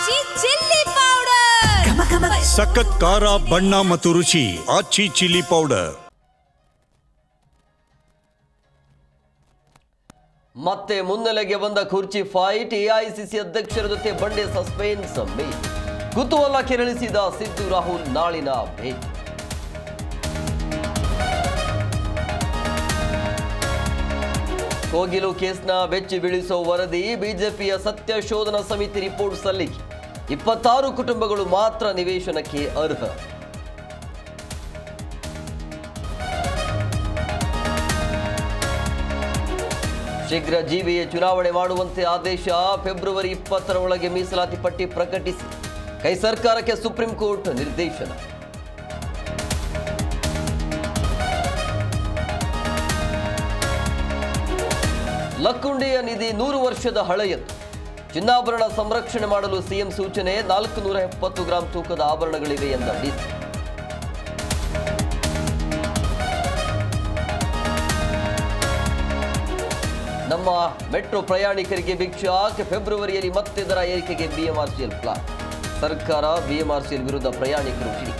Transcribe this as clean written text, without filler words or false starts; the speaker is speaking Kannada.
ಆಚಿ ಚಿಲ್ಲಿ ಪೌಡರ್ ಸಖತ್ ಖಾರ ಬಣ್ಣ ಮತ್ತು ರುಚಿ ಆಚಿ ಚಿಲ್ಲಿ ಪೌಡರ್. ಮತ್ತೆ ಮುನ್ನೆಲೆಗೆ ಬಂದ ಕುರ್ಚಿ ಫೈಟ್. ಎಐಸಿಸಿ ಅಧ್ಯಕ್ಷರ ಜೊತೆ ಬಂಡೆ ಸಸ್ಪೆನ್ಸ್ ಮೀಟ್. ಕುತೂಹಲ ಕೆರಳಿಸಿದ ಸಿದ್ದು ರಾಹುಲ್ ನಾಳಿನ ಭೇಟಿ. ಕೋಗಿಲು ಕೇಸ್ನ ಬೆಚ್ಚಿ ಬೀಳಿಸೋ ವರದಿ. ಬಿಜೆಪಿಯ ಸತ್ಯ ಶೋಧನಾ ಸಮಿತಿ ರಿಪೋರ್ಟ್ ಸಲ್ಲಿಕೆ. 26 ಕುಟುಂಬಗಳು ಮಾತ್ರ ನಿವೇಶನಕ್ಕೆ ಅರ್ಹ. ಶೀಘ್ರ ಜಿಬಿಎ ಚುನಾವಣೆ ಮಾಡುವಂತೆ ಆದೇಶ. ಫೆಬ್ರವರಿ 20ರ ಒಳಗೆ ಮೀಸಲಾತಿ ಪಟ್ಟಿ ಪ್ರಕಟಿಸಿ ಕೈ ಸರ್ಕಾರಕ್ಕೆ ಸುಪ್ರೀಂ ಕೋರ್ಟ್ ನಿರ್ದೇಶನ. ಲಕ್ಕುಂಡಿಯ ನಿಧಿ 100 ವರ್ಷದ ಹಳೆಯದು. ಚಿನ್ನಾಭರಣ ಸಂರಕ್ಷಣೆ ಮಾಡಲು ಸಿಎಂ ಸೂಚನೆ. 470 ಗ್ರಾಂ ತೂಕದ ಆಭರಣಗಳಿವೆ ಎಂದ ಡಿಸಿ. ನಮ್ಮ ಮೆಟ್ರೋ ಪ್ರಯಾಣಿಕರಿಗೆ ಬಿಗ್ ಶಾಕ್. ಫೆಬ್ರವರಿಯಲ್ಲಿ ಮತ್ತೆ ದರ ಏರಿಕೆಗೆ ಬಿಎಂಆರ್ಸಿಎಲ್ ಪ್ಲಾನ್. ಸರ್ಕಾರ ಬಿಎಂಆರ್ಸಿಎಲ್ ವಿರುದ್ಧ ಪ್ರಯಾಣಿಕರು ಕಿಡಿ.